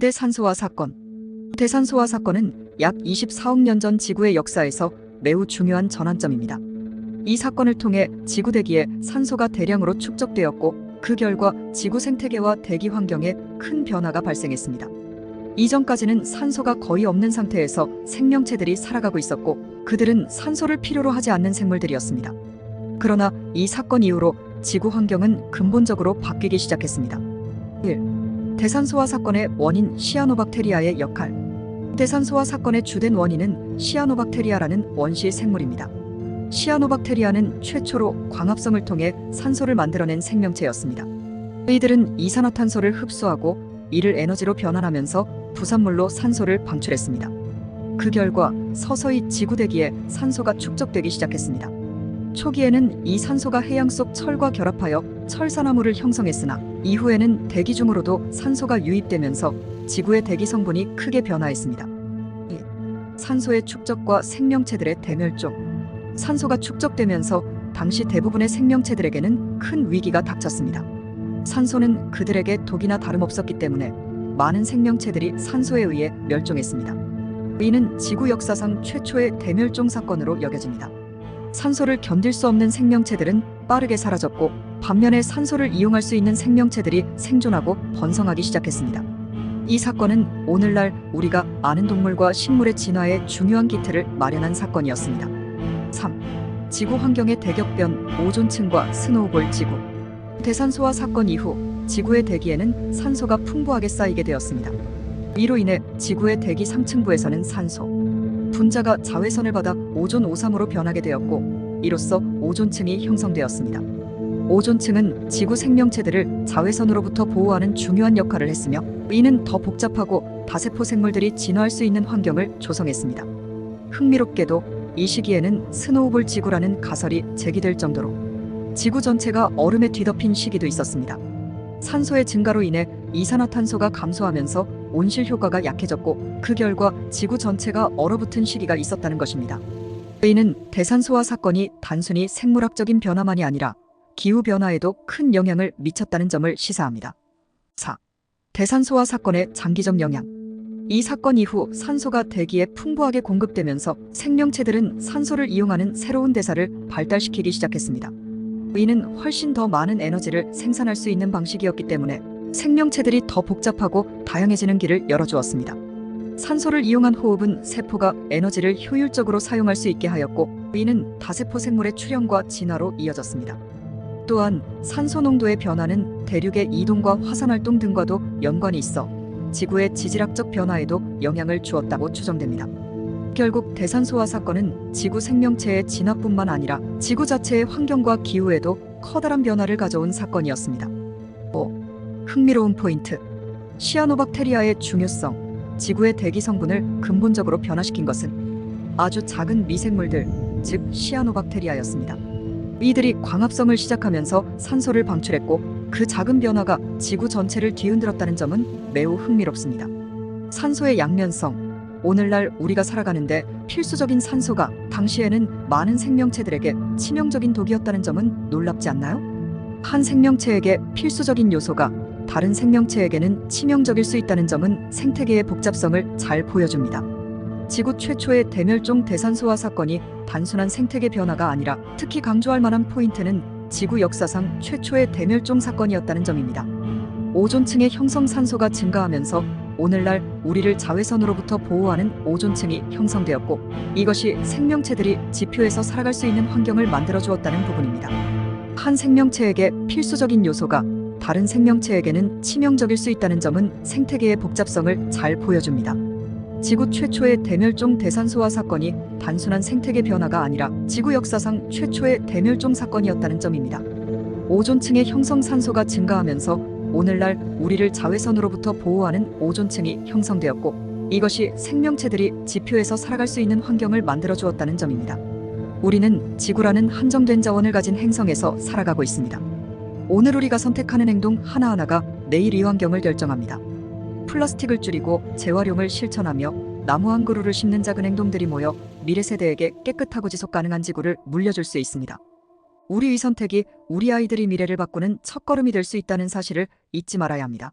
대산소화 사건. 대산소화 사건은 약 24억 년 전 지구의 역사에서 매우 중요한 전환점입니다. 이 사건을 통해 지구 대기에 산소가 대량으로 축적되었고, 그 결과 지구 생태계와 대기 환경에 큰 변화가 발생했습니다. 이전까지는 산소가 거의 없는 상태에서 생명체들이 살아가고 있었고, 그들은 산소를 필요로 하지 않는 생물들이었습니다. 그러나 이 사건 이후로 지구 환경은 근본적으로 바뀌기 시작했습니다. 1. 대산소화 사건의 원인 시아노박테리아의 역할. 대산소화 사건의 주된 원인은 시아노박테리아라는 원시 생물입니다. 시아노박테리아는 최초로 광합성을 통해 산소를 만들어낸 생명체였습니다. 이들은 이산화탄소를 흡수하고 이를 에너지로 변환하면서 부산물로 산소를 방출했습니다. 그 결과 서서히 지구 대기에 산소가 축적되기 시작했습니다. 초기에는 이 산소가 해양 속 철과 결합하여 철산화물을 형성했으나, 이후에는 대기 중으로도 산소가 유입되면서 지구의 대기 성분이 크게 변화했습니다. 2. 산소의 축적과 생명체들의 대멸종. 산소가 축적되면서 당시 대부분의 생명체들에게는 큰 위기가 닥쳤습니다. 산소는 그들에게 독이나 다름없었기 때문에 많은 생명체들이 산소에 의해 멸종했습니다. 이는 지구 역사상 최초의 대멸종 사건으로 여겨집니다. 산소를 견딜 수 없는 생명체들은 빠르게 사라졌고, 반면에 산소를 이용할 수 있는 생명체들이 생존하고 번성하기 시작했습니다. 이 사건은 오늘날 우리가 아는 동물과 식물의 진화에 중요한 기틀을 마련한 사건이었습니다. 3. 지구 환경의 대격변, 오존층과 스노우볼 지구. 대산소화 사건 이후 지구의 대기에는 산소가 풍부하게 쌓이게 되었습니다. 이로 인해 지구의 대기 상층부에서는 산소 분자가 자외선을 받아 오존 5.3으로 변하게 되었고, 이로써 오존층이 형성되었습니다. 오존층은 지구 생명체들을 자외선으로부터 보호하는 중요한 역할을 했으며, 이는 더 복잡하고 다세포 생물들이 진화할 수 있는 환경을 조성했습니다. 흥미롭게도 이 시기에는 스노우볼 지구라는 가설이 제기될 정도로 지구 전체가 얼음에 뒤덮인 시기도 있었습니다. 산소의 증가로 인해 이산화탄소가 감소하면서 온실 효과가 약해졌고, 그 결과 지구 전체가 얼어붙은 시기가 있었다는 것입니다. 이는 대산소화 사건이 단순히 생물학적인 변화만이 아니라 기후변화에도 큰 영향을 미쳤다는 점을 시사합니다. 4. 대산소화 사건의 장기적 영향. 이 사건 이후 산소가 대기에 풍부하게 공급되면서 생명체들은 산소를 이용하는 새로운 대사를 발달시키기 시작했습니다. 이는 훨씬 더 많은 에너지를 생산할 수 있는 방식이었기 때문에 생명체들이 더 복잡하고 다양해지는 길을 열어주었습니다. 산소를 이용한 호흡은 세포가 에너지를 효율적으로 사용할 수 있게 하였고, 이는 다세포 생물의 출현과 진화로 이어졌습니다. 또한 산소 농도의 변화는 대륙의 이동과 화산활동 등과도 연관이 있어 지구의 지질학적 변화에도 영향을 주었다고 추정됩니다. 결국 대산소화 사건은 지구 생명체의 진화뿐만 아니라 지구 자체의 환경과 기후에도 커다란 변화를 가져온 사건이었습니다. 5. 흥미로운 포인트. 시아노박테리아의 중요성. 지구의 대기 성분을 근본적으로 변화시킨 것은 아주 작은 미생물들, 즉 시아노박테리아였습니다. 이들이 광합성을 시작하면서 산소를 방출했고, 그 작은 변화가 지구 전체를 뒤흔들었다는 점은 매우 흥미롭습니다. 산소의 양면성. 오늘날 우리가 살아가는데 필수적인 산소가 당시에는 많은 생명체들에게 치명적인 독이었다는 점은 놀랍지 않나요? 한 생명체에게 필수적인 요소가 다른 생명체에게는 치명적일 수 있다는 점은 생태계의 복잡성을 잘 보여줍니다. 지구 최초의 대멸종 대산소화 사건이 단순한 생태계 변화가 아니라 특히 강조할 만한 포인트는 지구 역사상 최초의 대멸종 사건이었다는 점입니다. 오존층의 형성 산소가 증가하면서 오늘날 우리를 자외선으로부터 보호하는 오존층이 형성되었고, 이것이 생명체들이 지표에서 살아갈 수 있는 환경을 만들어 주었다는 부분입니다. 한 생명체에게 필수적인 요소가 다른 생명체에게는 치명적일 수 있다는 점은 생태계의 복잡성을 잘 보여줍니다. 지구 최초의 대멸종 대산소화 사건이 단순한 생태계 변화가 아니라 지구 역사상 최초의 대멸종 사건이었다는 점입니다. 오존층의 형성 산소가 증가하면서 오늘날 우리를 자외선으로부터 보호하는 오존층이 형성되었고, 이것이 생명체들이 지표에서 살아갈 수 있는 환경을 만들어 주었다는 점입니다. 우리는 지구라는 한정된 자원을 가진 행성에서 살아가고 있습니다. 오늘 우리가 선택하는 행동 하나하나가 내일 이 환경을 결정합니다. 플라스틱을 줄이고 재활용을 실천하며 나무 한 그루를 심는 작은 행동들이 모여 미래 세대에게 깨끗하고 지속 가능한 지구를 물려줄 수 있습니다. 우리의 선택이 우리 아이들의 미래를 바꾸는 첫걸음이 될 수 있다는 사실을 잊지 말아야 합니다.